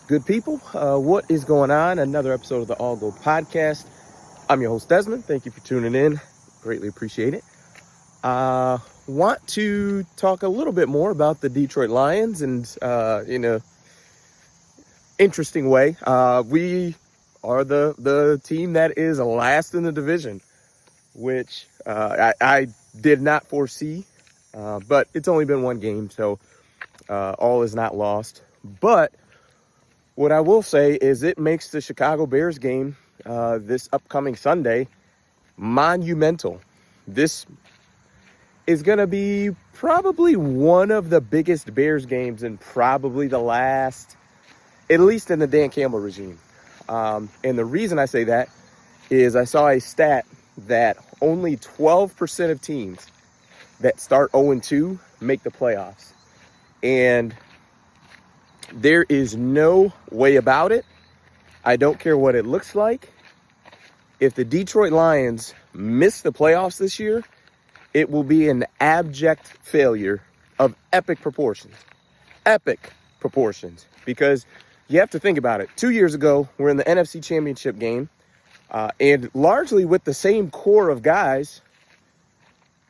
Good people, what is going on? Another episode of the All Gold Podcast. I'm your host, Desmond. Thank you for tuning in. Greatly appreciate it. Want to talk a little bit more about the Detroit Lions and in a interesting way. We are the team that is last in the division, which I did not foresee, but it's only been one game, so all is not lost. But what I will say is it makes the Chicago Bears game this upcoming Sunday monumental. This is going to be probably one of the biggest Bears games in probably the last, at least in the Dan Campbell regime. And the reason I say that is I saw a stat that only 12% of teams that start 0-2 make the playoffs. And there is no way about it. I don't care what it looks like. If the Detroit Lions miss the playoffs this year, it will be an abject failure of epic proportions. Epic proportions. Because you have to think about it. 2 years ago, we're in the NFC Championship game, and largely with the same core of guys,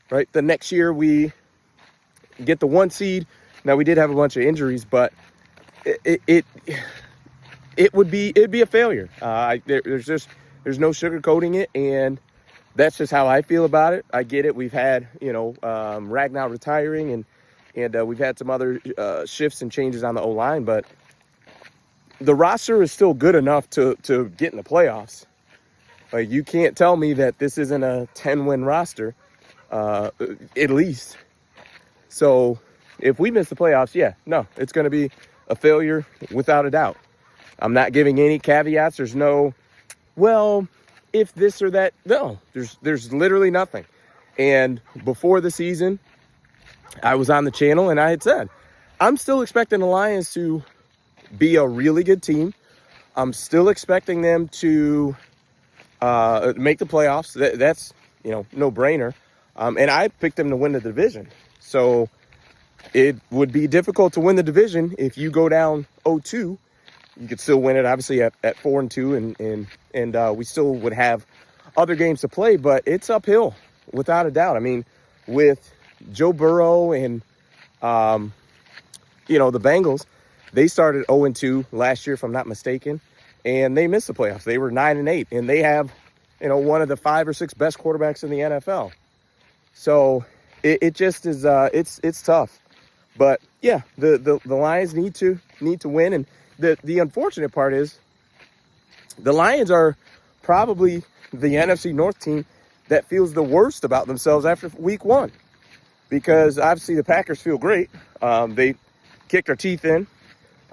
right? The next year we get the 1 seed. Now, we did have a bunch of injuries, but it'd be a failure. There's no sugarcoating it, and that's just how I feel about it. I get it. We've had Ragnow retiring, and we've had some other shifts and changes on the O-line, but the roster is still good enough to get in the playoffs. Like, you can't tell me that this isn't a 10-win roster, at least. So if we miss the playoffs, it's going to be a failure without a doubt. I'm not giving any caveats. There's no, well, if this or that. No, there's literally nothing. And before the season, I was on the channel and I had said, I'm still expecting the Lions to be a really good team. I'm still expecting them to make the playoffs. That's, no brainer. And I picked them to win the division. So it would be difficult to win the division if you go down 0-2. You could still win it, obviously, at 4-2, and we still would have other games to play, but it's uphill, without a doubt. I mean, with Joe Burrow and, the Bengals, they started 0-2 last year, if I'm not mistaken, and they missed the playoffs. They were 9-8, and they have, one of the 5 or 6 best quarterbacks in the NFL. So it just is, it's tough. But yeah, the Lions need to win, and the unfortunate part is the Lions are probably the NFC North team that feels the worst about themselves after week 1, because obviously the Packers feel great. They kicked their teeth in.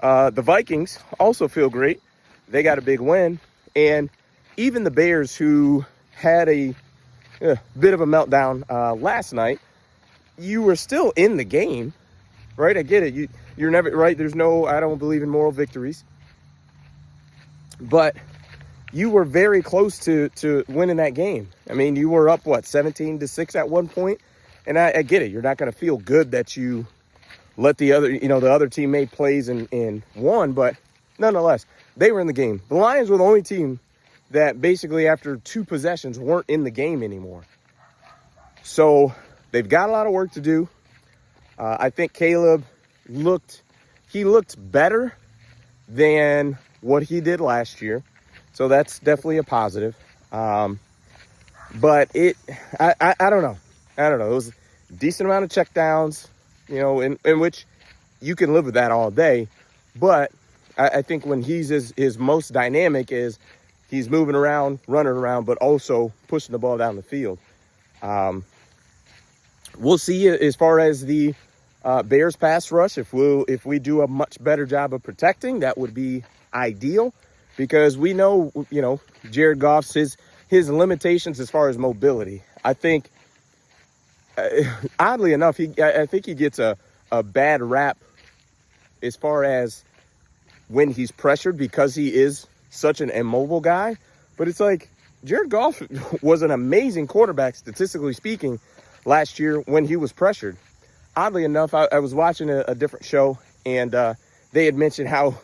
The Vikings also feel great. They got a big win, and even the Bears, who had a bit of a meltdown last night, you were still in the game. Right, I get it. You're never right. There's no. I don't believe in moral victories, but you were very close to winning that game. I mean, you were up 17-6 at one point, and I get it. You're not going to feel good that you let the other team made plays and won, but nonetheless, they were in the game. The Lions were the only team that basically after 2 possessions weren't in the game anymore. So they've got a lot of work to do. I think Caleb looked better than what he did last year. So that's definitely a positive. But I don't know. It was a decent amount of checkdowns, in which you can live with that all day. But I think when he's his most dynamic is he's moving around, running around, but also pushing the ball down the field. We'll see as far as the Bears pass rush. If we do a much better job of protecting, that would be ideal, because we know, Jared Goff's his limitations as far as mobility. I think, oddly enough, I think he gets a bad rap as far as when he's pressured, because he is such an immobile guy. But it's like Jared Goff was an amazing quarterback, statistically speaking, last year when he was pressured. Oddly enough, I was watching a different show, and they had mentioned how,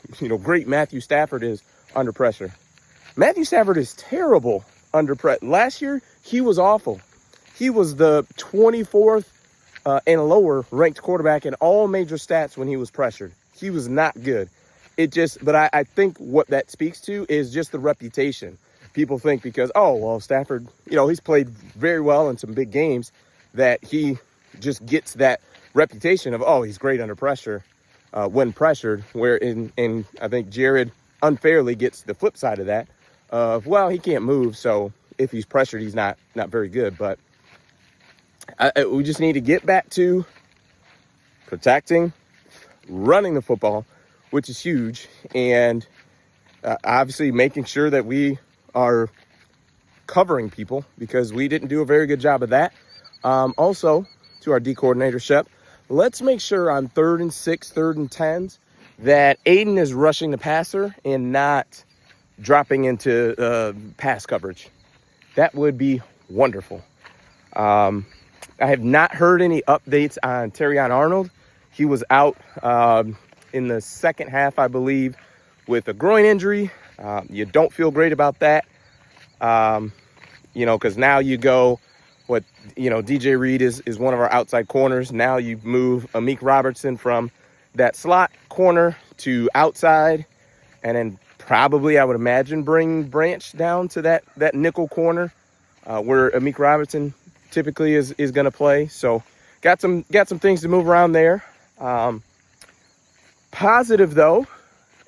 great Matthew Stafford is under pressure. Matthew Stafford is terrible under pressure. Last year, he was awful. He was the 24th and lower ranked quarterback in all major stats when he was pressured. He was not good. But I think what that speaks to is just the reputation. People think because, Stafford, he's played very well in some big games, that he just gets that reputation of, he's great under pressure when pressured, and I think Jared unfairly gets the flip side of that of, he can't move, so if he's pressured, he's not very good. But we just need to get back to protecting, running the football, which is huge, and obviously making sure that we are covering people, because we didn't do a very good job of that. Also, to our D coordinator, Shep, let's make sure on 3rd and 6, 3rd and 10s that Aiden is rushing the passer and not dropping into pass coverage. That would be wonderful. I have not heard any updates on Terrion Arnold. He was out in the second half, I believe, with a groin injury. You don't feel great about that, because now you go, DJ Reed is one of our outside corners. Now you move Amik Robertson from that slot corner to outside, and then probably, I would imagine, bring Branch down to that nickel corner where Amik Robertson typically is going to play. So got some things to move around there. Positive though,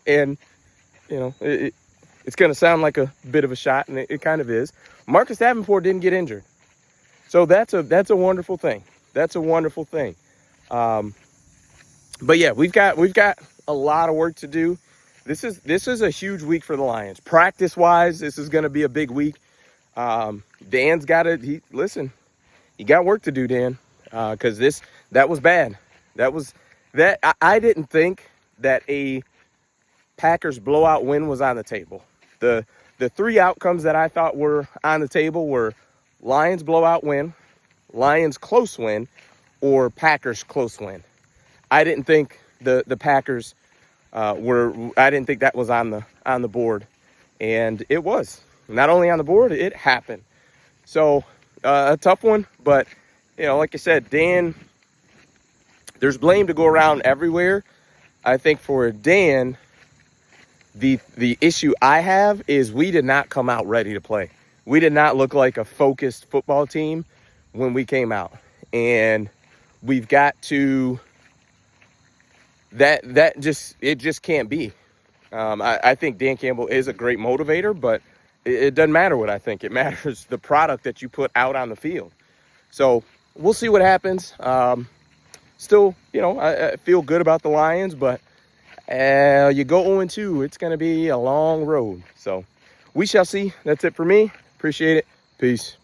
and it's going to sound like a bit of a shot, and it kind of is. Marcus Davenport didn't get injured, so that's a wonderful thing. That's a wonderful thing. But yeah, we've got a lot of work to do. This is a huge week for the Lions. Practice wise, this is going to be a big week. Dan's got to listen. You got work to do, Dan, because that was bad. I didn't think that a Packers blowout win was on the table. The three outcomes that I thought were on the table were Lions blowout win, Lions close win, or Packers close win. I didn't think the Packers I didn't think that was on the board, and it was. Not only on the board, it happened. So a tough one, but like I said, Dan, there's blame to go around everywhere. I think for Dan, the issue I have is we did not come out ready to play. We did not look like a focused football team when we came out, and we've got to. It just can't be. I think Dan Campbell is a great motivator, but it doesn't matter what I think. It matters the product that you put out on the field. So we'll see what happens. Still, I feel good about the Lions, but you go 0-2, it's going to be a long road. So we shall see. That's it for me. Appreciate it. Peace.